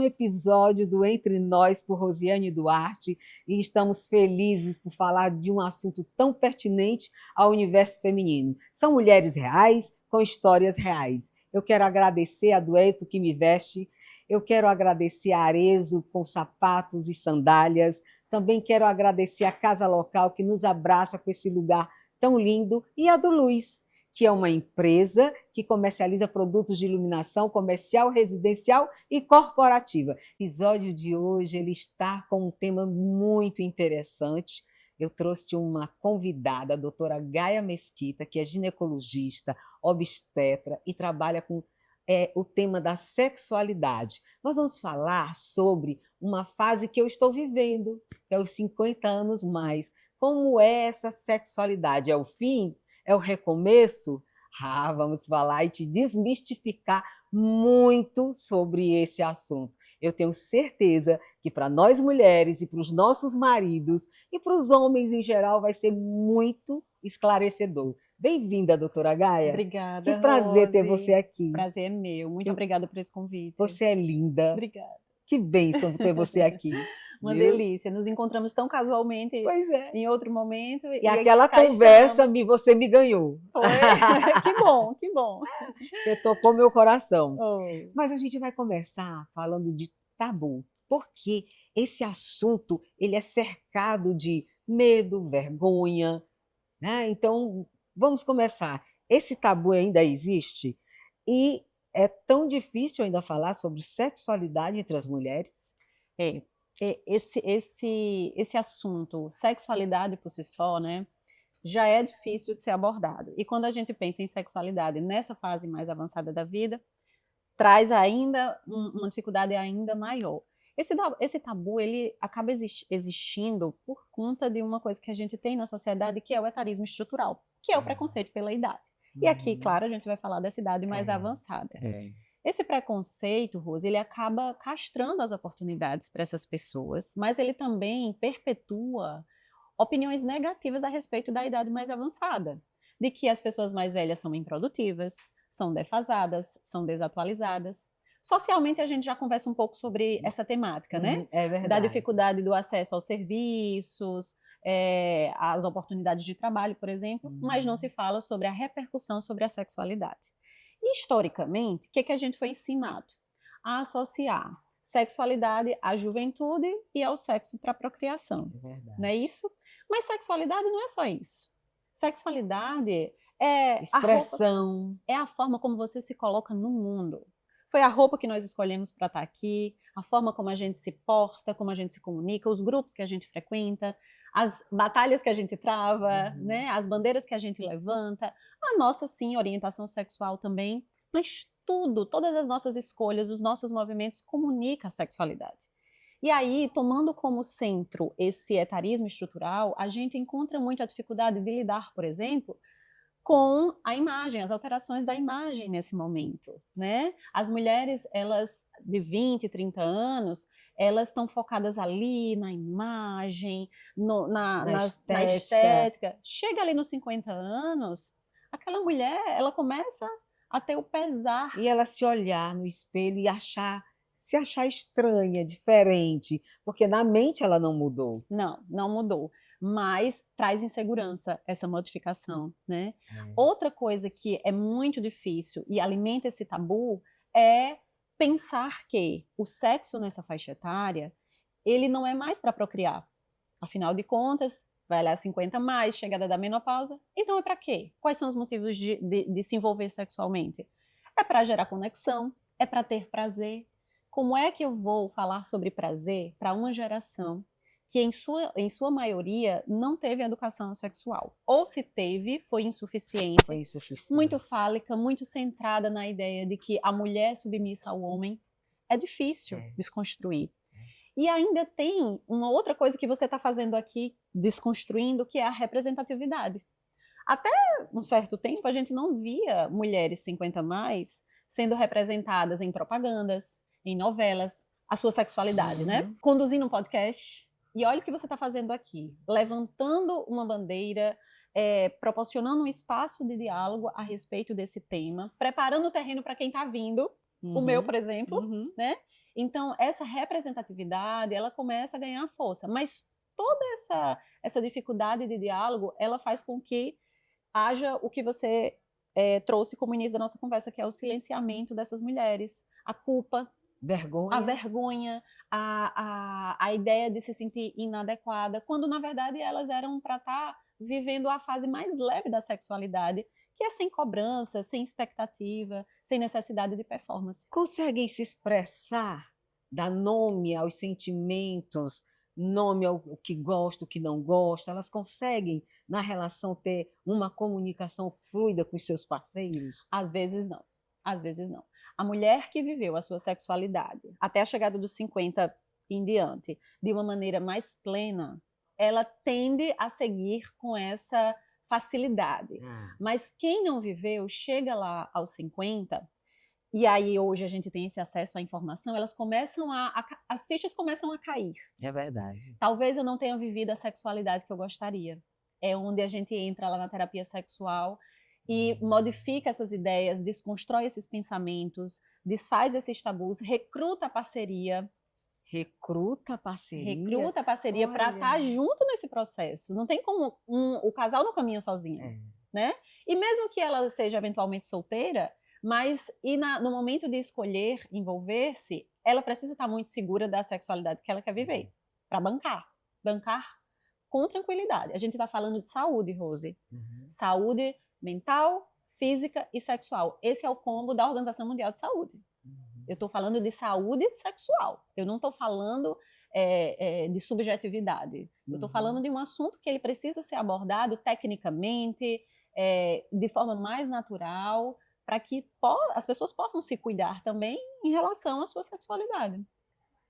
episódio do Entre Nós por Rosiane Duarte e estamos felizes por falar de um assunto tão pertinente ao universo feminino. São mulheres reais com histórias reais. Eu quero agradecer a Dueto que me veste, eu quero agradecer a Arezzo com sapatos e sandálias, também quero agradecer a Casa Local que nos abraça com esse lugar tão lindo e a do Luz, que é uma empresa que comercializa produtos de iluminação comercial, residencial e corporativa. O episódio de hoje ele está com um tema muito interessante. Eu trouxe uma convidada, a doutora Gaia Mesquita, que é ginecologista, obstetra e trabalha com o tema da sexualidade. Nós vamos falar sobre uma fase que eu estou vivendo, que é os 50 anos mais. Como é essa sexualidade? É o fim? É o recomeço? Vamos falar e te desmistificar muito sobre esse assunto. Eu tenho certeza que para nós mulheres e para os nossos maridos e para os homens em geral vai ser muito esclarecedor. Bem-vinda, doutora Gaia. Obrigada, Que prazer Rose. ter você aqui. Prazer é meu. Muito obrigada por esse convite. Você é linda. Obrigada. Que bênção ter você aqui. Uma delícia. Nos encontramos tão casualmente em outro momento. E aquela conversa você me ganhou. Foi? Que bom, que bom. Você tocou meu coração. Oh. Mas a gente vai conversar falando de tabu, porque esse assunto ele é cercado de medo, vergonha, né? Então, vamos começar. Esse tabu ainda existe e é tão difícil ainda falar sobre sexualidade entre as mulheres? Esse assunto, sexualidade por si só, né, já é difícil de ser abordado. E quando a gente pensa em sexualidade nessa fase mais avançada da vida, traz ainda uma dificuldade ainda maior. Esse tabu ele acaba existindo por conta de uma coisa que a gente tem na sociedade, que é o etarismo estrutural, que é o preconceito pela idade. E aqui, claro, a gente vai falar dessa idade mais avançada. Esse preconceito, Rose, ele acaba castrando as oportunidades para essas pessoas, mas ele também perpetua opiniões negativas a respeito da idade mais avançada, de que as pessoas mais velhas são improdutivas, são defasadas, são desatualizadas. Socialmente, a gente já conversa um pouco sobre essa temática, né? É verdade. Da dificuldade do acesso aos serviços, às oportunidades de trabalho, por exemplo, mas não se fala sobre a repercussão sobre a sexualidade. E, historicamente, o que a gente foi ensinado? A associar sexualidade à juventude e ao sexo para a procriação. É verdade. Não é isso? Mas sexualidade não é só isso. Sexualidade é expressão. É a forma como você se coloca no mundo. Foi a roupa que nós escolhemos para estar aqui, a forma como a gente se porta, como a gente se comunica, os grupos que a gente frequenta, as batalhas que a gente trava, né? As bandeiras que a gente levanta, a nossa, sim, orientação sexual também, mas tudo, todas as nossas escolhas, os nossos movimentos comunicam a sexualidade. E aí, tomando como centro esse etarismo estrutural, a gente encontra muito a dificuldade de lidar, por exemplo, com a imagem, as alterações da imagem nesse momento, né? As mulheres, elas de 20, 30 anos, elas estão focadas ali na imagem, na estética. Chega ali nos 50 anos, aquela mulher, ela começa a ter o pesar. E ela se olhar no espelho e se achar estranha, diferente, porque na mente ela não mudou. Não mudou. Mas traz insegurança essa modificação, né? Outra coisa que é muito difícil e alimenta esse tabu é pensar que o sexo nessa faixa etária, ele não é mais para procriar. Afinal de contas, vai lá 50 mais, chegada da menopausa, então é para quê? Quais são os motivos de se envolver sexualmente? É para gerar conexão, é para ter prazer. Como é que eu vou falar sobre prazer para uma geração que em sua maioria não teve educação sexual? Ou se teve, foi insuficiente, muito fálica, muito centrada na ideia de que a mulher é submissa ao homem. É difícil desconstruir. E ainda tem uma outra coisa que você está fazendo aqui, desconstruindo, que é a representatividade. Até um certo tempo, a gente não via mulheres 50 mais sendo representadas em propagandas, em novelas, a sua sexualidade, né? Conduzindo um podcast. E olha o que você está fazendo aqui, levantando uma bandeira, proporcionando um espaço de diálogo a respeito desse tema, preparando o terreno para quem está vindo, o meu, por exemplo, né? Então, essa representatividade, ela começa a ganhar força, mas toda essa dificuldade de diálogo, ela faz com que haja o que você trouxe como início da nossa conversa, que é o silenciamento dessas mulheres, a culpa, Vergonha. a vergonha, a ideia de se sentir inadequada, quando na verdade elas eram para estar vivendo a fase mais leve da sexualidade, que é sem cobrança, sem expectativa, sem necessidade de performance. Conseguem se expressar, dar nome aos sentimentos, nome ao que gosta, o que não gosta? Elas conseguem, na relação, ter uma comunicação fluida com os seus parceiros? Às vezes não. Às vezes não. A mulher que viveu a sua sexualidade até a chegada dos 50 em diante, de uma maneira mais plena, ela tende a seguir com essa facilidade. Mas quem não viveu, chega lá aos 50, e aí hoje a gente tem esse acesso à informação, elas começam as fichas começam a cair. É verdade. Talvez eu não tenha vivido a sexualidade que eu gostaria. É onde a gente entra lá na terapia sexual e modifica essas ideias, desconstrói esses pensamentos, desfaz esses tabus, recruta a parceria. Recruta a parceria? Recruta a parceria para estar junto nesse processo. Não tem como o casal não caminha sozinho, né? E mesmo que ela seja eventualmente solteira, mas no momento de escolher envolver-se, ela precisa estar muito segura da sexualidade que ela quer viver, para bancar com tranquilidade. A gente está falando de saúde, Rose. Saúde mental, física e sexual. Esse é o combo da Organização Mundial de Saúde. Eu estou falando de saúde sexual. Eu não estou falando de subjetividade. Eu estou falando de um assunto que ele precisa ser abordado tecnicamente, de forma mais natural, para que as pessoas possam se cuidar também em relação à sua sexualidade.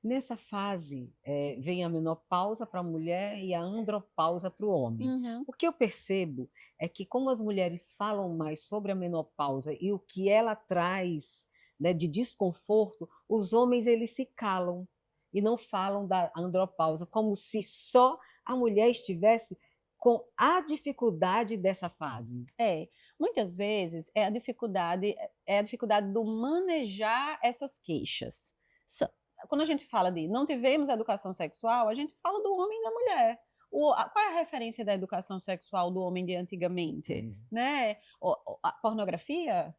Nessa fase, vem a menopausa para a mulher e a andropausa para o homem. O que eu percebo é que, como as mulheres falam mais sobre a menopausa e o que ela traz, né, de desconforto, os homens eles se calam e não falam da andropausa, como se só a mulher estivesse com a dificuldade dessa fase. Muitas vezes é a dificuldade do manejar essas queixas. Quando a gente fala de não tivemos educação sexual, a gente fala do homem e da mulher. Qual é a referência da educação sexual do homem de antigamente? Né? A pornografia?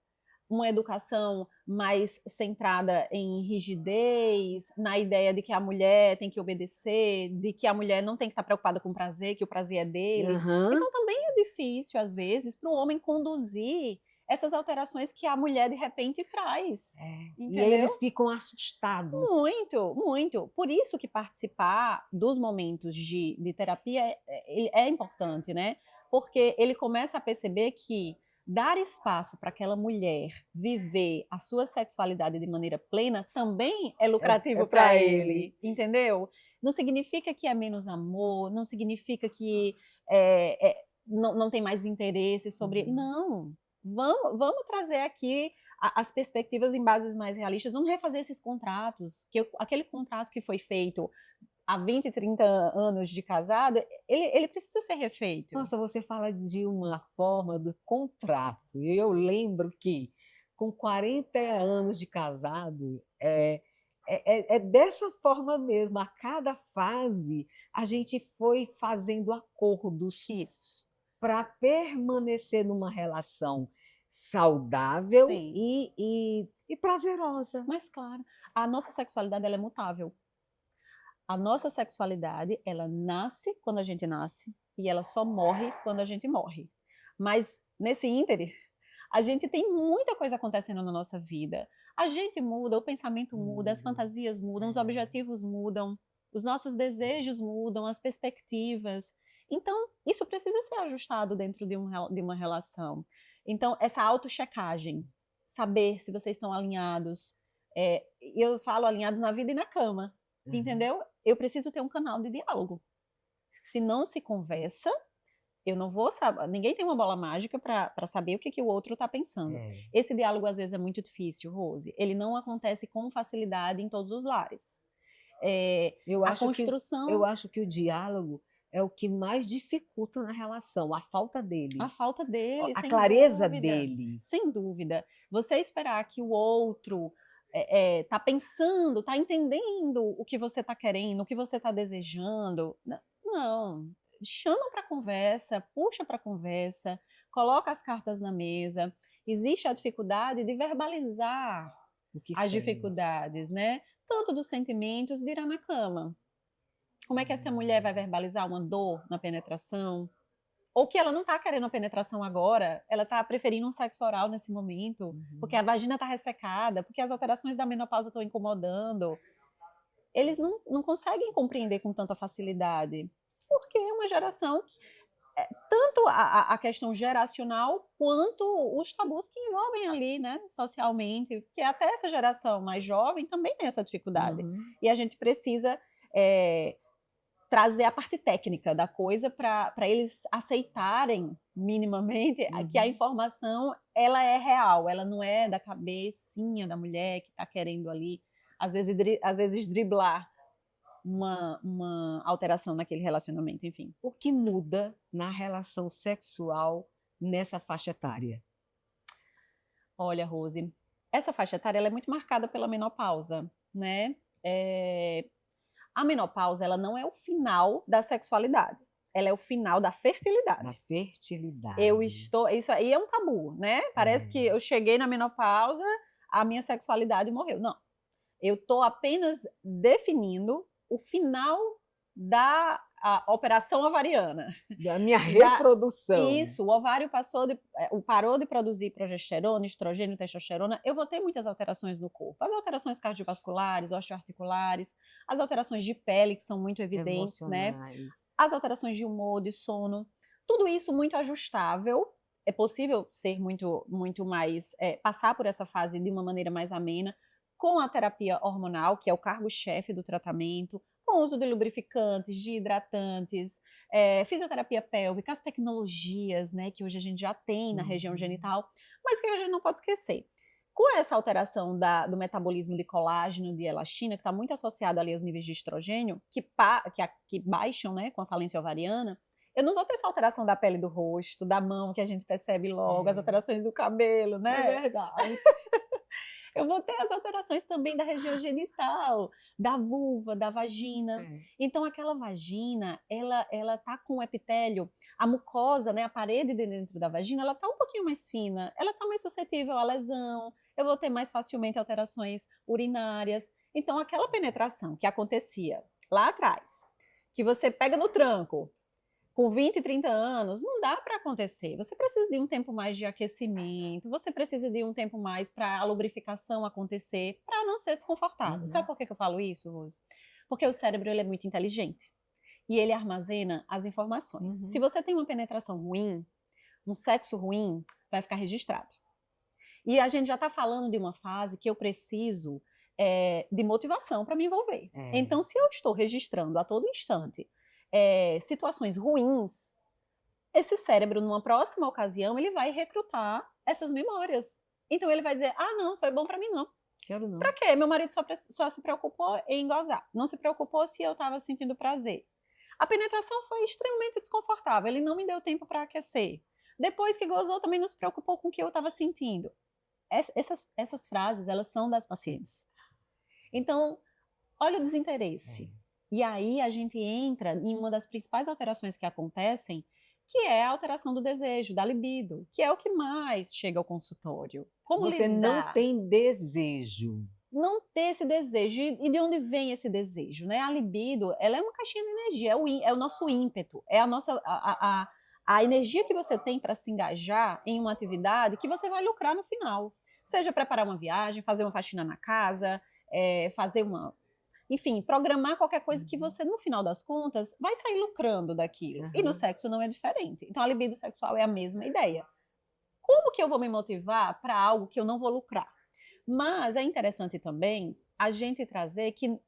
Uma educação mais centrada em rigidez, na ideia de que a mulher tem que obedecer, de que a mulher não tem que estar preocupada com o prazer, que o prazer é dele. Então também é difícil, às vezes, para o homem conduzir essas alterações que a mulher, de repente, traz. E aí eles ficam assustados. Muito, muito. Por isso que participar dos momentos de terapia é importante, né? Porque ele começa a perceber que dar espaço para aquela mulher viver a sua sexualidade de maneira plena também é lucrativo para ele, entendeu? Não significa que é menos amor, não significa que não tem mais interesse sobre... Não, vamos trazer aqui as perspectivas em bases mais realistas, vamos refazer esses contratos, aquele contrato que foi feito há 20, 30 anos de casado, ele precisa ser refeito. Nossa, você fala de uma forma do contrato. Eu lembro que, com 40 anos de casado, é dessa forma mesmo. A cada fase, a gente foi fazendo acordos para permanecer numa relação saudável e prazerosa. Mas, claro, a nossa sexualidade ela é mutável. A nossa sexualidade, ela nasce quando a gente nasce e ela só morre quando a gente morre. Mas, nesse íntere, a gente tem muita coisa acontecendo na nossa vida. A gente muda, o pensamento muda, as fantasias mudam, os objetivos mudam, os nossos desejos mudam, as perspectivas. Então, isso precisa ser ajustado dentro de uma relação. Então, essa autochecagem, saber se vocês estão alinhados. Eu falo alinhados na vida e na cama. Entendeu? Eu preciso ter um canal de diálogo. Se não se conversa, eu não vou saber. Ninguém tem uma bola mágica para saber o que o outro está pensando. Esse diálogo, às vezes, é muito difícil, Rose. Ele não acontece com facilidade em todos os lares. Eu acho que o diálogo é o que mais dificulta na relação, a falta dele. A falta dele, a clareza dele. Sem dúvida. Você esperar que o outro tá pensando, tá entendendo o que você tá querendo, o que você tá desejando. Não, chama para conversa, puxa para conversa, coloca as cartas na mesa. Existe a dificuldade de verbalizar O que as sente. dificuldades, né? Tanto dos sentimentos de ir na cama. Como é que essa mulher vai verbalizar uma dor na penetração? Ou que ela não está querendo a penetração agora, ela está preferindo um sexo oral nesse momento, porque a vagina está ressecada, porque as alterações da menopausa estão incomodando. Eles não conseguem compreender com tanta facilidade, porque é uma geração que, tanto a questão geracional quanto os tabus que envolvem ali, né, socialmente, porque até essa geração mais jovem também tem essa dificuldade. E a gente precisa trazer a parte técnica da coisa para eles aceitarem minimamente que a informação ela é real, ela não é da cabecinha da mulher que está querendo ali, às vezes driblar uma alteração naquele relacionamento, enfim. O que muda na relação sexual nessa faixa etária? Olha, Rose, essa faixa etária ela é muito marcada pela menopausa, né? A menopausa ela não é o final da sexualidade, ela é o final da fertilidade. Da fertilidade. Isso aí é um tabu, né? Parece que eu cheguei na menopausa, a minha sexualidade morreu. Não, eu estou apenas definindo o final da operação ovariana. Da minha reprodução. Isso, o ovário parou de produzir progesterona, estrogênio, testosterona. Eu vou ter muitas alterações no corpo. As alterações cardiovasculares, osteoarticulares, as alterações de pele, que são muito evidentes, né? As alterações de humor, de sono. Tudo isso muito ajustável. É possível ser muito mais, passar por essa fase de uma maneira mais amena, com a terapia hormonal, que é o cargo-chefe do tratamento, com o uso de lubrificantes, de hidratantes, fisioterapia pélvica, as tecnologias, né, que hoje a gente já tem na região genital, mas que a gente não pode esquecer. Com essa alteração do metabolismo de colágeno, de elastina, que está muito associado ali aos níveis de estrogênio, que baixam, né, com a falência ovariana, eu não vou ter só alteração da pele do rosto, da mão, que a gente percebe logo, as alterações do cabelo, né? É verdade. Eu vou ter as alterações também da região genital, da vulva, da vagina. Então, aquela vagina, ela tá com o epitélio, a mucosa, né, a parede de dentro da vagina, ela tá um pouquinho mais fina, ela tá mais suscetível à lesão, eu vou ter mais facilmente alterações urinárias. Então, aquela penetração que acontecia lá atrás, que você pega no tranco, com 20, 30 anos, não dá para acontecer. Você precisa de um tempo mais de aquecimento, você precisa de um tempo mais para a lubrificação acontecer, para não ser desconfortável. Sabe por que eu falo isso, Rose? Porque o cérebro ele é muito inteligente e ele armazena as informações. Se você tem uma penetração ruim, um sexo ruim, vai ficar registrado. E a gente já está falando de uma fase que eu preciso de motivação para me envolver. Então, se eu estou registrando a todo instante situações ruins, esse cérebro, numa próxima ocasião, ele vai recrutar essas memórias. Então ele vai dizer, não, foi bom pra mim não. Quero não. Pra quê? Meu marido só se preocupou em gozar. Não se preocupou se eu estava sentindo prazer. A penetração foi extremamente desconfortável. Ele não me deu tempo para aquecer. Depois que gozou, também não se preocupou com o que eu estava sentindo. Essas frases, elas são das pacientes. Então, olha o desinteresse. E aí a gente entra em uma das principais alterações que acontecem, que é a alteração do desejo, da libido, que é o que mais chega ao consultório. Como você lidar? Não tem desejo. Não ter esse desejo. E de onde vem esse desejo? Né? A libido, ela é uma caixinha de energia, é o nosso ímpeto, é a energia que você tem para se engajar em uma atividade que você vai lucrar no final. Seja preparar uma viagem, fazer uma faxina na casa, enfim, programar qualquer coisa que você, no final das contas, vai sair lucrando daquilo. E no sexo não é diferente. Então, a libido sexual é a mesma ideia. Como que eu vou me motivar para algo que eu não vou lucrar? Mas é interessante também a gente trazer que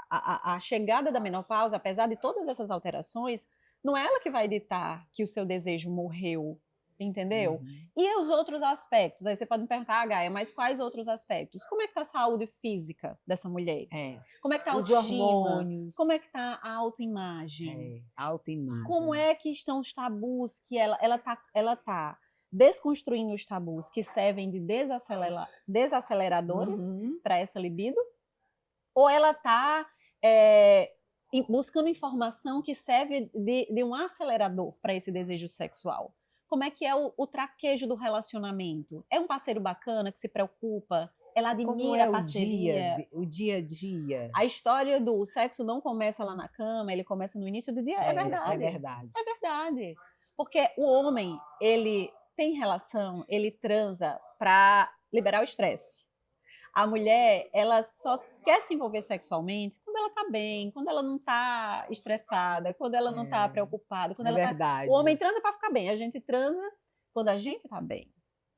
a chegada da menopausa, apesar de todas essas alterações, não é ela que vai ditar que o seu desejo morreu. Entendeu? E os outros aspectos? Aí você pode me perguntar, Gaia, mas quais outros aspectos? Como é que está a saúde física dessa mulher? Como é que está a autoestima? Os hormônios. Como é que está a autoimagem? Autoimagem. Como é que estão os tabus que ela tá desconstruindo os tabus que servem de desaceleradores Uhum. para essa libido, ou ela está buscando informação que serve de um acelerador para esse desejo sexual. Como é que é o traquejo do relacionamento? É um parceiro bacana que se preocupa? Ela Como admira é a parceria? o dia a dia? A história do sexo não começa lá na cama, ele começa no início do dia. É É verdade. verdade. É verdade. Porque o homem, ele tem relação, ele transa para liberar o estresse. A mulher, ela só quer se envolver sexualmente quando ela tá bem, quando ela não tá estressada, quando ela não tá preocupada, quando É ela tá... O homem verdade. transa para ficar bem, a gente transa quando a gente tá bem.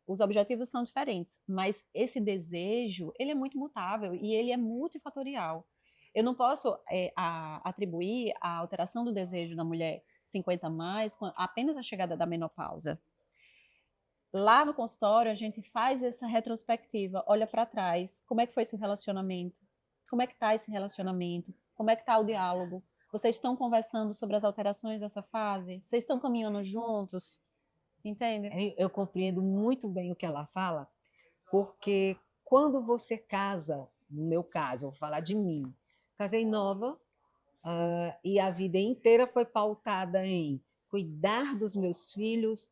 Os objetivos são diferentes, mas esse desejo, ele é muito mutável e ele é multifatorial. Eu não posso atribuir a alteração do desejo da mulher 50 mais com apenas a chegada da menopausa. Lá no consultório, a gente faz essa retrospectiva, olha para trás, como é que foi esse relacionamento? Como é que está esse relacionamento? Como é que está o diálogo? Vocês estão conversando sobre as alterações dessa fase? Vocês estão caminhando juntos? Entende? Eu compreendo muito bem o que ela fala, porque quando você casa, no meu caso, eu vou falar de mim, casei nova, e a vida inteira foi pautada em cuidar dos meus filhos,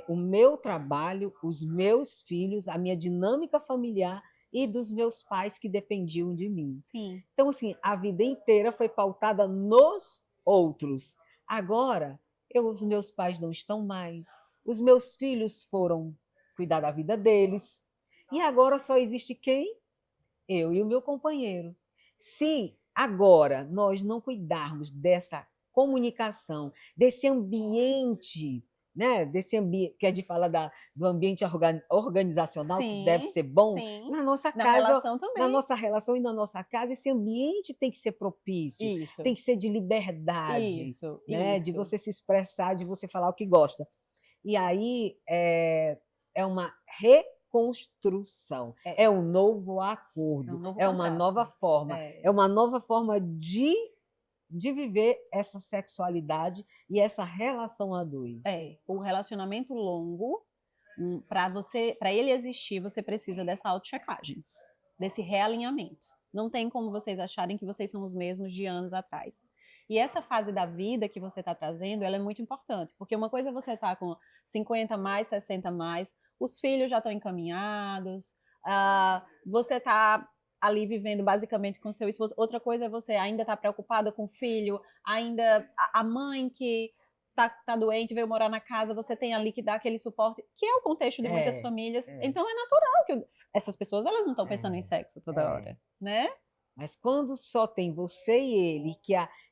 o meu trabalho, os meus filhos, a minha dinâmica familiar e dos meus pais que dependiam de mim. Sim. Então, assim, a vida inteira foi pautada nos outros. Agora, os meus pais não estão mais, os meus filhos foram cuidar da vida deles, e agora só existe quem? Eu e o meu companheiro. Se agora nós não cuidarmos dessa comunicação, desse ambiente, né, desse ambiente que a gente fala do ambiente organizacional, que deve Sim, ser bom, sim. na nossa Na casa, relação na também. nossa relação e na nossa casa, esse ambiente tem que ser propício, Isso. tem que ser de liberdade, Isso, né, de isso. você se expressar, de você falar o que gosta. E aí é uma reconstrução, é um novo acordo, novo é uma contrato. nova forma, é uma nova forma de viver essa sexualidade e essa relação a dois. O relacionamento longo, para ele existir, você precisa dessa autochecagem, desse realinhamento. Não tem como vocês acharem que vocês são os mesmos de anos atrás. E essa fase da vida que você está trazendo, ela é muito importante, porque uma coisa é você estar com 50 mais, 60 mais, os filhos já estão encaminhados, você está ali vivendo basicamente com seu esposo. Outra coisa é você ainda estar preocupada com o filho, ainda a mãe que tá doente, veio morar na casa, você tem ali que dar aquele suporte, que é o contexto de muitas famílias. Então é natural que essas pessoas elas não estão pensando em sexo toda hora, né? Mas quando só tem você e ele,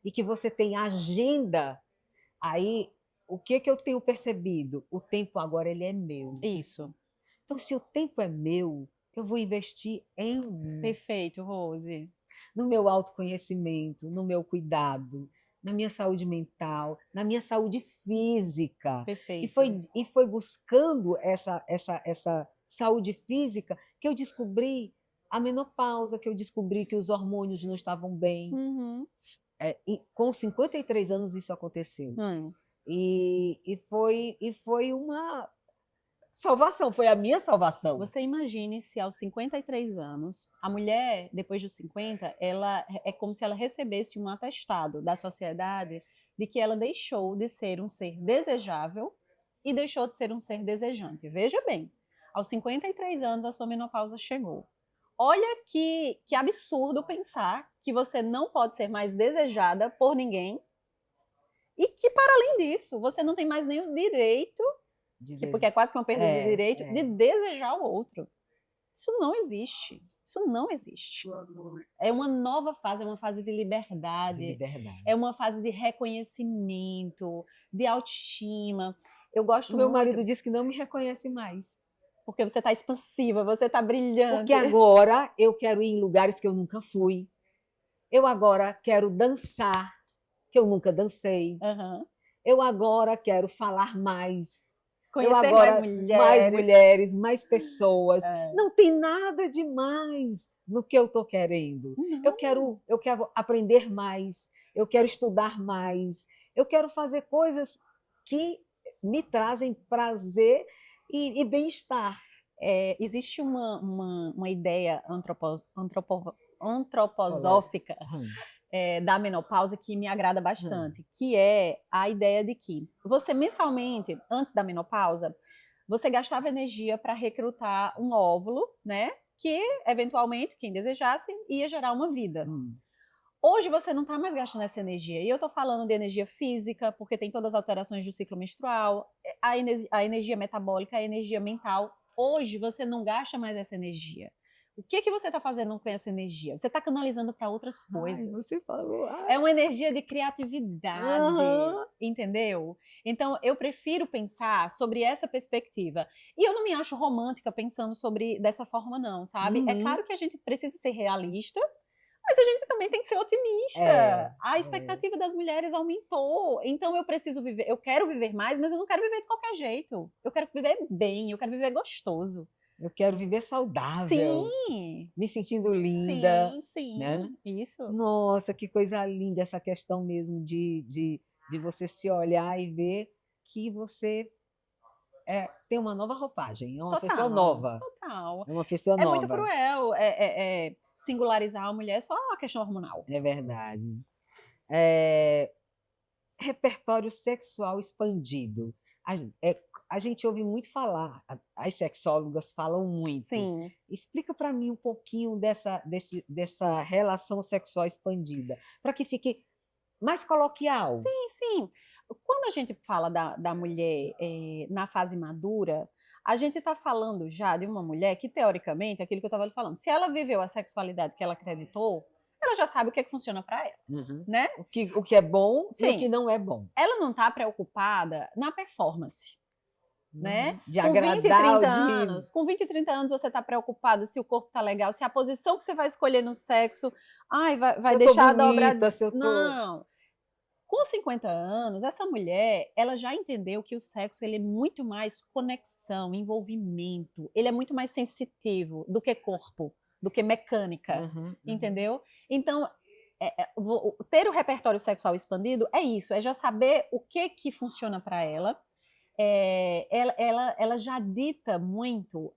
e que você tem agenda, aí o que eu tenho percebido? O tempo agora ele é meu. Isso. Então, se o tempo é meu, eu vou investir em mim. Perfeito, Rose. No meu autoconhecimento, no meu cuidado, na minha saúde mental, na minha saúde física. Perfeito. E foi buscando essa saúde física que eu descobri a menopausa, que eu descobri que os hormônios não estavam bem. Uhum. E com 53 anos isso aconteceu. E foi uma salvação, foi a minha salvação. Você imagine se aos 53 anos, a mulher, depois dos 50, ela é como se ela recebesse um atestado da sociedade de que ela deixou de ser um ser desejável e deixou de ser um ser desejante. Veja bem, aos 53 anos a sua menopausa chegou. Olha que absurdo pensar que você não pode ser mais desejada por ninguém e que, para além disso, você não tem mais nem o direito, porque é quase que uma perda de direito, de desejar o outro. Isso não existe. Isso não existe. É uma nova fase, é uma fase de liberdade. É uma fase de reconhecimento, de autoestima. Eu gosto Meu muito... marido disse que não me reconhece mais. Porque você está expansiva, você está brilhante. Porque agora eu quero ir em lugares que eu nunca fui. Eu agora quero dançar, que eu nunca dancei. Eu agora quero falar mais. Conhecer agora mais mulheres, mais pessoas. Não tem nada de mais no que eu estou querendo. Eu quero aprender mais, eu quero estudar mais, eu quero fazer coisas que me trazem prazer e bem-estar. Existe uma ideia antroposófica da menopausa que me agrada bastante, que é a ideia de que você mensalmente, antes da menopausa, você gastava energia para recrutar um óvulo, né? Que eventualmente, quem desejasse, ia gerar uma vida. Hoje você não está mais gastando essa energia. E eu estou falando de energia física, porque tem todas as alterações do ciclo menstrual, a energia metabólica, a energia mental. Hoje você não gasta mais essa energia. O que você está fazendo com essa energia? Você está canalizando para outras coisas. Ai, você falou. É uma energia de criatividade, entendeu? Então, eu prefiro pensar sobre essa perspectiva. E eu não me acho romântica pensando dessa forma, não, sabe? É claro que a gente precisa ser realista, mas a gente também tem que ser otimista. A expectativa das mulheres aumentou. Então, eu preciso viver, eu quero viver mais, mas eu não quero viver de qualquer jeito. Eu quero viver bem, eu quero viver gostoso. Eu quero viver saudável. Sim. Me sentindo linda. Sim, né? Isso. Nossa, que coisa linda essa questão mesmo de você se olhar e ver que você tem uma nova roupagem, é uma pessoa nova. Total. É uma pessoa nova. É muito cruel singularizar a mulher só a questão hormonal. É verdade. Repertório sexual expandido. A gente ouve muito falar, as sexólogas falam muito. Sim. Explica para mim um pouquinho dessa relação sexual expandida, para que fique mais coloquial. Sim. Quando a gente fala da mulher na fase madura, a gente está falando já de uma mulher que, teoricamente, aquilo que eu estava falando, se ela viveu a sexualidade que ela acreditou, ela já sabe o que funciona para ela, né? O que é bom Sim. e o que não é bom. Ela não está preocupada na performance. Né? De agradar, com 20 e 30 anos você está preocupada se o corpo está legal, se a posição que você vai escolher no sexo vai deixar a dobra. Não. Com 50 anos, essa mulher, ela já entendeu que o sexo ele é muito mais conexão, envolvimento, ele é muito mais sensitivo do que corpo, do que mecânica, entendeu? Então, ter o repertório sexual expandido é isso, é já saber o que funciona para ela. Ela já dita muito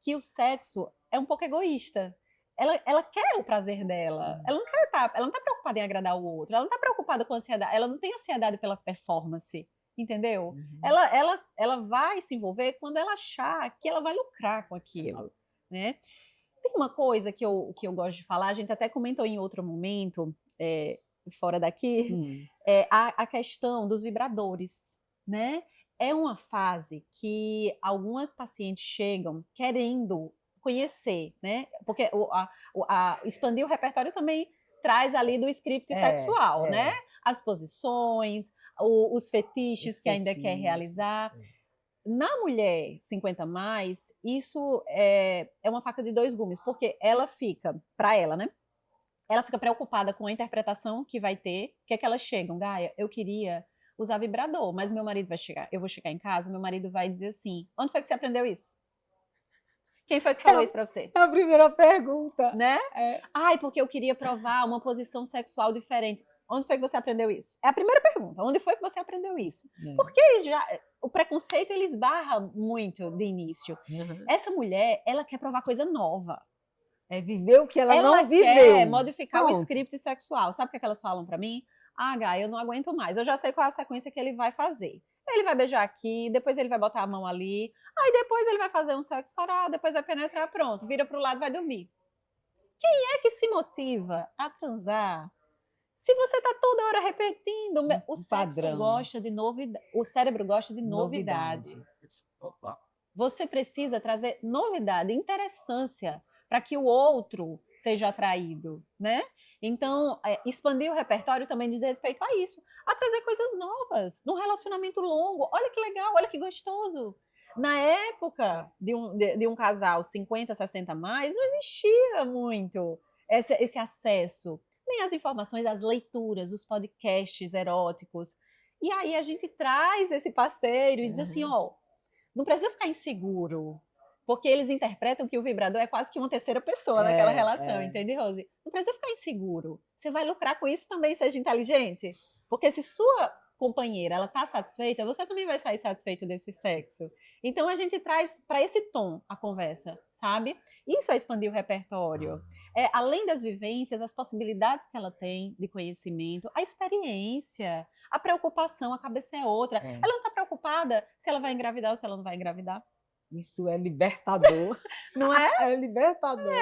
que o sexo é um pouco egoísta. Ela quer o prazer dela. Ela não tá preocupada em agradar o outro. Ela não tá preocupada com ansiedade. Ela não tem ansiedade pela performance, entendeu? Ela vai se envolver quando ela achar que ela vai lucrar com aquilo, né? Tem uma coisa que eu gosto de falar, a gente até comentou em outro momento, fora daqui, a questão dos vibradores. Né? É uma fase que algumas pacientes chegam querendo conhecer, né? Porque expandir o repertório também traz ali do script sexual, né? As posições, os fetiches que ainda quer realizar. Na mulher 50 mais, isso é uma faca de dois gumes, porque ela fica, para ela, né? Ela fica preocupada com a interpretação que vai ter, que é que elas chegam, Gaia, eu queria usar vibrador, mas meu marido vai chegar, eu vou chegar em casa, meu marido vai dizer assim, onde foi que você aprendeu isso? Quem foi que falou isso pra você? É a primeira pergunta. Né? Ai, porque eu queria provar uma posição sexual diferente. Onde foi que você aprendeu isso? É a primeira pergunta, onde foi que você aprendeu isso? Porque o preconceito, ele esbarra muito de início. Essa mulher, ela quer provar coisa nova. É viver o que ela não viveu. Ela quer modificar o script sexual. Sabe o que elas falam pra mim? Gaia, eu não aguento mais. Eu já sei qual é a sequência que ele vai fazer. Ele vai beijar aqui, depois ele vai botar a mão ali, aí depois ele vai fazer um sexo oral, depois vai penetrar, pronto, vira pro lado e vai dormir. Quem é que se motiva a transar se você tá toda hora repetindo? O sexo gosta de novidade. O cérebro gosta de novidade. Você precisa trazer novidade, interessância, para que o outro seja atraído, né? Então, expandir o repertório também diz respeito a isso, a trazer coisas novas, num relacionamento longo. Olha que legal, olha que gostoso. Na época de um casal 50, 60 mais, não existia muito esse acesso, nem as informações, as leituras, os podcasts eróticos. E aí a gente traz esse parceiro e diz assim, não precisa ficar inseguro, porque eles interpretam que o vibrador é quase que uma terceira pessoa naquela relação, entende, Rose? Não precisa ficar inseguro. Você vai lucrar com isso também, seja inteligente. Porque se sua companheira, ela tá satisfeita, você também vai sair satisfeito desse sexo. Então a gente traz para esse tom a conversa, sabe? Isso é expandir o repertório. Além das vivências, as possibilidades que ela tem de conhecimento, a experiência, a preocupação, a cabeça é outra. Ela não está preocupada se ela vai engravidar ou se ela não vai engravidar. Isso é libertador. Não é? É libertador.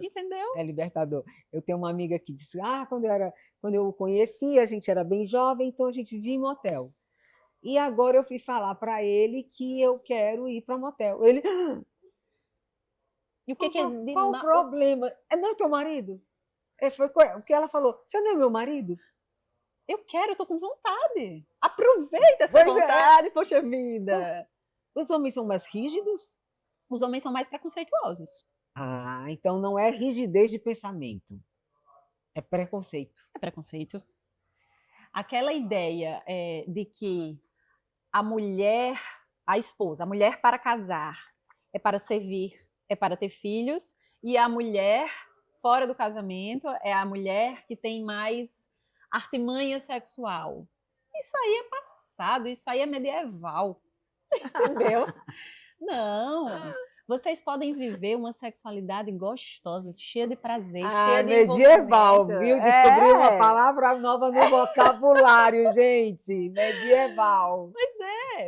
Entendeu? É libertador. Eu tenho uma amiga que disse, quando eu o conheci, a gente era bem jovem, então a gente vivia em motel. E agora eu fui falar para ele que eu quero ir para motel. Ele, E o que é qual o problema? Não é teu marido? Foi o que ela falou. Você não é meu marido? Eu quero, eu tô com vontade. Aproveita essa vontade, poxa vida. Os homens são mais rígidos? Os homens são mais preconceituosos. Então não é rigidez de pensamento. É preconceito. É preconceito. Aquela ideia de que a mulher, a esposa, a mulher para casar é para servir, é para ter filhos, e a mulher fora do casamento é a mulher que tem mais artimanha sexual. Isso aí é passado, isso aí é medieval. Entendeu? Não. Vocês podem viver uma sexualidade gostosa, cheia de prazer, cheia de medieval, viu? Descobri uma palavra nova no vocabulário, gente. Medieval.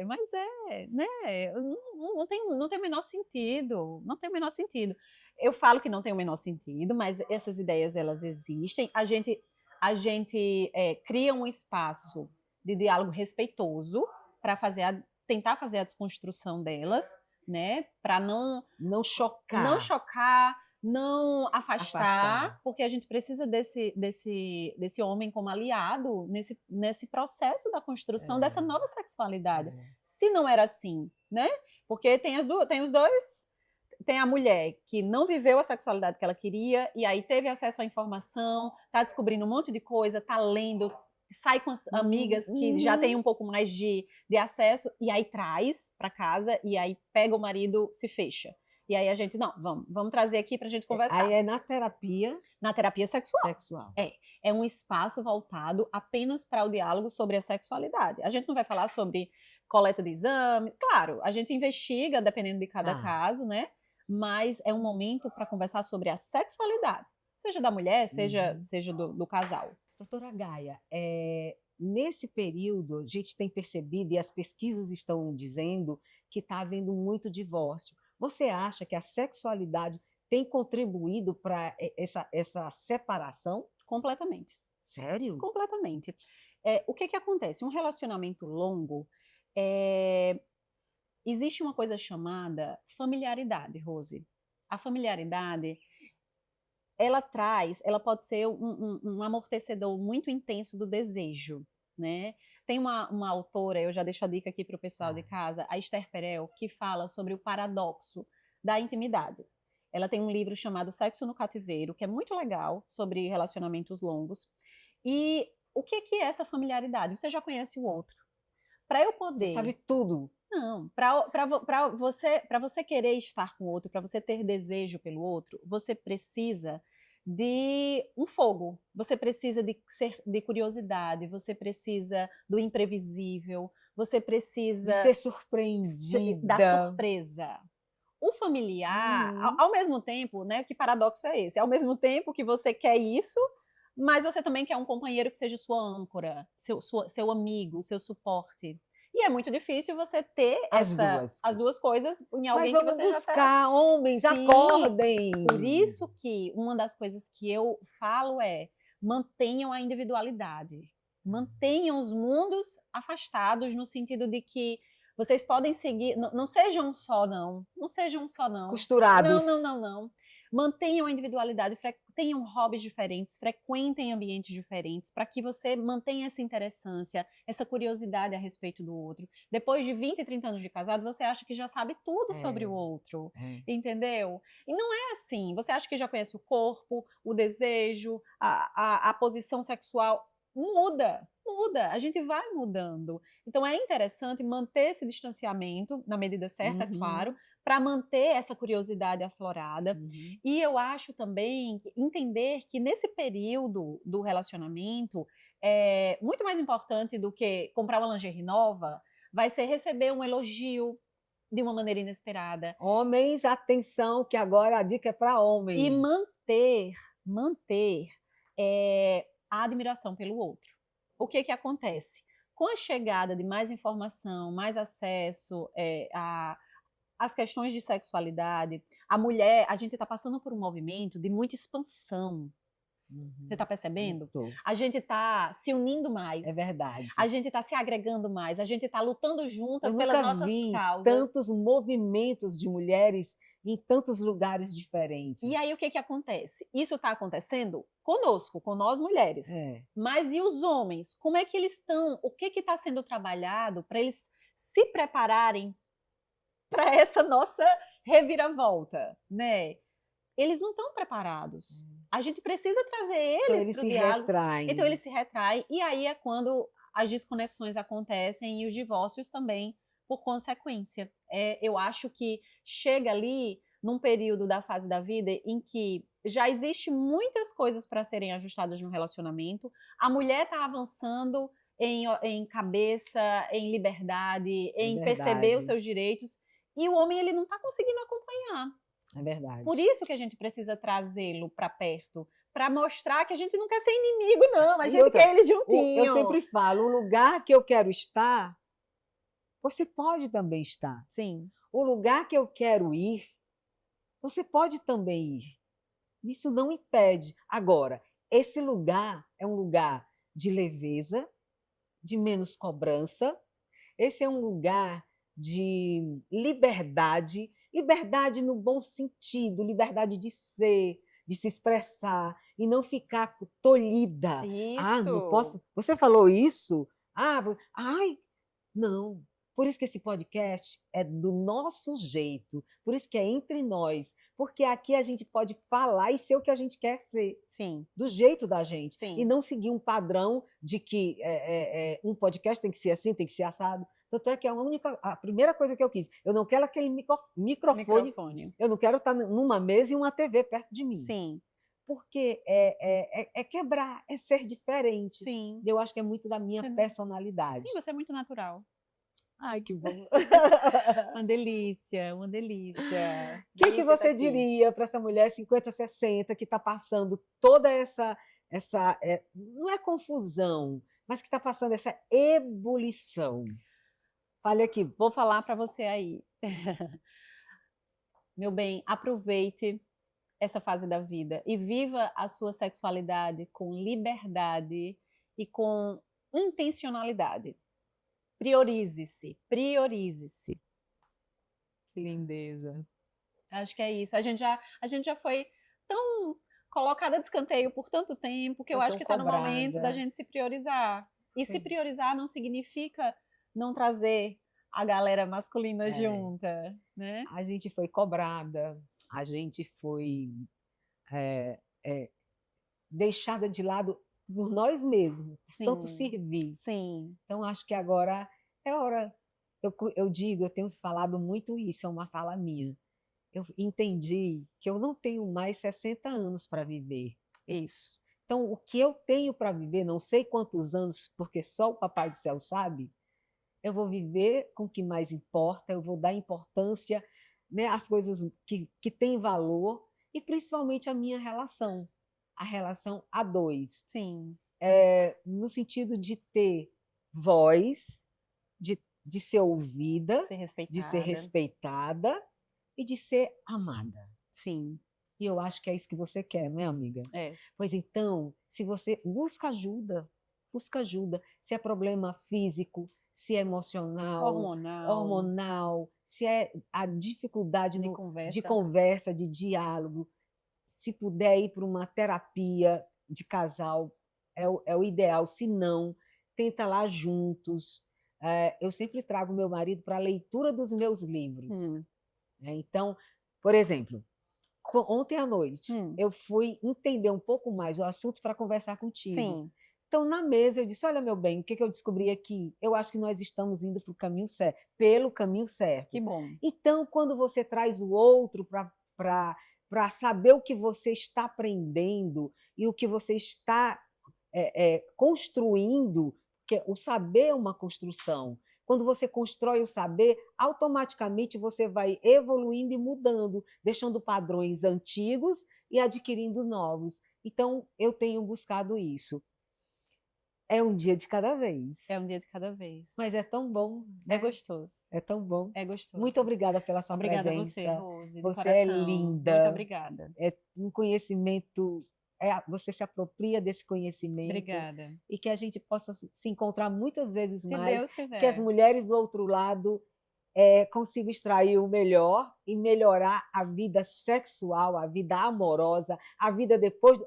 Mas é, né? Não tem o menor sentido. Não tem o menor sentido. Eu falo que não tem o menor sentido, mas essas ideias, elas existem. A gente cria um espaço de diálogo respeitoso para tentar fazer a desconstrução delas, né? Para não chocar, não afastar, porque a gente precisa desse homem como aliado nesse processo da construção dessa nova sexualidade. Se não era assim, né? Porque tem os dois. Tem a mulher que não viveu a sexualidade que ela queria e aí teve acesso à informação, tá descobrindo um monte de coisa, tá lendo, sai com as amigas que já tem um pouco mais de acesso e aí traz para casa e aí pega o marido, se fecha. E aí a gente, não, vamos trazer aqui pra gente conversar. Aí é na terapia? Na terapia sexual. É um espaço voltado apenas para o diálogo sobre a sexualidade. A gente não vai falar sobre coleta de exame, claro, a gente investiga dependendo de cada caso, né? Mas é um momento para conversar sobre a sexualidade, seja da mulher, seja do casal. Doutora Gaia, nesse período a gente tem percebido, e as pesquisas estão dizendo, que está havendo muito divórcio. Você acha que a sexualidade tem contribuído para essa separação? Completamente. Sério? Completamente. O que acontece? Um relacionamento longo, existe uma coisa chamada familiaridade, Rose. A familiaridade, ela pode ser um amortecedor muito intenso do desejo, né? Tem uma autora, eu já deixo a dica aqui para o pessoal de casa, a Esther Perel, que fala sobre o paradoxo da intimidade. Ela tem um livro chamado Sexo no Cativeiro, que é muito legal, sobre relacionamentos longos. E o que é essa familiaridade? Você já conhece o outro. Para eu poder... Você sabe tudo. Não, para você querer estar com o outro, para você ter desejo pelo outro, você precisa de um fogo, você precisa de curiosidade, você precisa do imprevisível, você precisa... de ser surpreendida. Da surpresa. O familiar, ao mesmo tempo, né, que paradoxo é esse? Ao mesmo tempo que você quer isso, mas você também quer um companheiro que seja sua âncora, seu amigo, seu suporte. E é muito difícil você ter as duas coisas em alguém que você já tem. Mas vamos buscar, homens, sim, acordem! Por isso que uma das coisas que eu falo é: mantenham a individualidade. Mantenham os mundos afastados, no sentido de que vocês podem seguir, não sejam só não. Não sejam só não. Costurados. Não. Mantenham a individualidade, tenham hobbies diferentes, frequentem ambientes diferentes, para que você mantenha essa interessância, essa curiosidade a respeito do outro. Depois de 20, 30 anos de casado, você acha que já sabe tudo sobre o outro, entendeu? E não é assim. Você acha que já conhece o corpo, o desejo, a posição sexual. Muda. A gente vai mudando. Então é interessante manter esse distanciamento, na medida certa, claro, para manter essa curiosidade aflorada. E eu acho também entender que nesse período do relacionamento, muito mais importante do que comprar uma lingerie nova, vai ser receber um elogio de uma maneira inesperada. Homens, atenção, que agora a dica é para homens. E manter a admiração pelo outro. O que acontece? Com a chegada de mais informação, mais acesso às questões de sexualidade, a gente está passando por um movimento de muita expansão. Você está percebendo? A gente está se unindo mais. É verdade. A gente está se agregando mais. A gente está lutando juntas pelas nossas causas. Tantos movimentos de mulheres em tantos lugares diferentes. E aí o que acontece? Isso está acontecendo conosco, com nós mulheres. Mas e os homens? Como é que eles estão? O que está sendo trabalhado para eles se prepararem para essa nossa reviravolta, né? Eles não estão preparados. A gente precisa trazer eles para o diálogo. Então eles se retraem. E aí é quando as desconexões acontecem e os divórcios também, por consequência. Eu acho que chega ali num período da fase da vida em que já existe muitas coisas para serem ajustadas no relacionamento. A mulher está avançando em cabeça, em liberdade, em perceber os seus direitos. E o homem ele não está conseguindo acompanhar. É verdade. Por isso que a gente precisa trazê-lo para perto, para mostrar que a gente não quer ser inimigo, não. A gente quer ele juntinho. Eu sempre falo, o lugar que eu quero estar, você pode também estar. Sim. O lugar que eu quero ir, você pode também ir. Isso não impede. Agora, esse lugar é um lugar de leveza, de menos cobrança. Esse é um lugar de liberdade, liberdade no bom sentido, liberdade de ser, de se expressar e não ficar tolhida. Isso. Ah, não posso. Você falou isso? Ai, não. Por isso que esse podcast é do nosso jeito, por isso que é entre nós, porque aqui a gente pode falar e ser o que a gente quer ser. Sim. Do jeito da gente. Sim. E não seguir um padrão de que um podcast tem que ser assim, tem que ser assado. Tanto é que a primeira coisa que eu quis, eu não quero aquele microfone. Eu não quero estar numa mesa e uma TV perto de mim. Sim. Porque é quebrar, é ser diferente. Sim. Eu acho que é muito da minha personalidade. Sim, você é muito natural. Ai, que bom. Uma delícia, uma delícia. O que você diria para essa mulher 50, 60 que está passando toda essa não é confusão, mas que está passando essa ebulição? Fale aqui. Vou falar para você aí. Meu bem, aproveite essa fase da vida e viva a sua sexualidade com liberdade e com intencionalidade. Priorize-se, priorize-se. Que lindeza. Acho que é isso. A gente já foi tão colocada de escanteio por tanto tempo que eu acho que está no momento da gente se priorizar. E se priorizar não significa não trazer a galera masculina junta, né? A gente foi cobrada, a gente foi deixada de lado por nós mesmos, por tanto servir. Sim. Então, acho que agora é hora. Eu digo, eu tenho falado muito isso, é uma fala minha. Eu entendi que eu não tenho mais 60 anos para viver. Isso. Então, o que eu tenho para viver, não sei quantos anos, porque só o Papai do Céu sabe, eu vou viver com o que mais importa, eu vou dar importância, né, às coisas que têm valor, e principalmente a minha relação, a relação a dois. Sim. No sentido de ter voz, de ser ouvida, de ser respeitada e de ser amada. Sim. E eu acho que é isso que você quer, não é, amiga? É. Pois então, se você busca ajuda, se é problema físico, se é emocional, hormonal, se é a dificuldade de conversa, de diálogo, se puder ir para uma terapia de casal, é o ideal. Se não, tenta lá juntos. Eu sempre trago meu marido para a leitura dos meus livros. Então, por exemplo, ontem à noite, eu fui entender um pouco mais o assunto para conversar contigo. Sim. Então, na mesa, eu disse, olha, meu bem, o que eu descobri aqui? Eu acho que nós estamos indo pelo caminho certo. Que bom. Então, quando você traz o outro para saber o que você está aprendendo e o que você está construindo, porque o saber é uma construção. Quando você constrói o saber, automaticamente você vai evoluindo e mudando, deixando padrões antigos e adquirindo novos. Então, eu tenho buscado isso. É um dia de cada vez. É um dia de cada vez. Mas é tão bom, É né? gostoso. É tão bom. É gostoso. Muito obrigada pela sua Obrigada presença. a você, Rose, de Você coração. é linda. Muito obrigada. É um conhecimento, você se apropria desse conhecimento. Obrigada. E que a gente possa se encontrar muitas vezes Se mais. Deus quiser. Que as mulheres do outro lado consigam extrair o melhor e melhorar a vida sexual, a vida amorosa, a vida depois...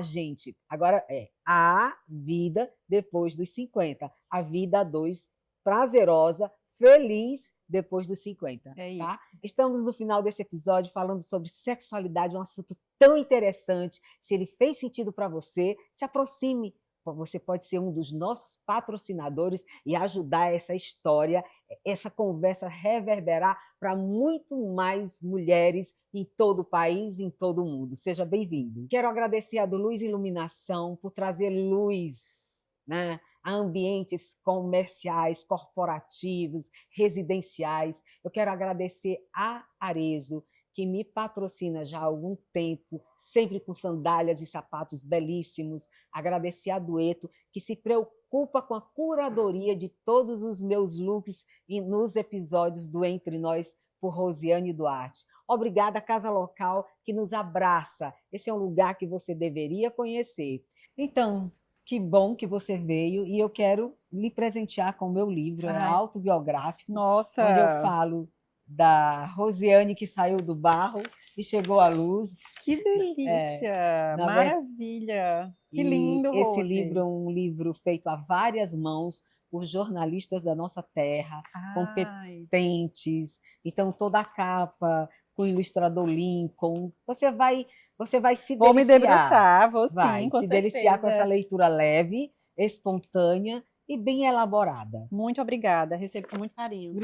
gente, agora a vida depois dos 50. A vida a dois, prazerosa, feliz depois dos 50. É isso. Tá? Estamos no final desse episódio falando sobre sexualidade, um assunto tão interessante. Se ele fez sentido para você, se aproxime. Você pode ser um dos nossos patrocinadores e ajudar essa história, essa conversa reverberar para muito mais mulheres em todo o país, em todo o mundo. Seja bem-vindo. Quero agradecer a do Luz Iluminação por trazer luz, né, a ambientes comerciais, corporativos, residenciais. Eu quero agradecer a Arezzo, que me patrocina já há algum tempo, sempre com sandálias e sapatos belíssimos. Agradecer a Dueto, que se preocupa com a curadoria de todos os meus looks e nos episódios do Entre Nós, por Rosiane Duarte. Obrigada, Casa Local, que nos abraça. Esse é um lugar que você deveria conhecer. Então, que bom que você veio e eu quero lhe presentear com o meu livro, é autobiográfico, Nossa! Onde eu falo da Rosiane que saiu do barro e chegou à luz. Que delícia! Maravilha! Que lindo, Esse Rose. livro é um livro feito a várias mãos por jornalistas da nossa terra, competentes. Então, toda a capa com o ilustrador Lincoln. Você vai se deliciar. Vou me debruçar, vou sim, com se certeza. deliciar com essa leitura leve, espontânea e bem elaborada. Muito obrigada, recebo com muito carinho.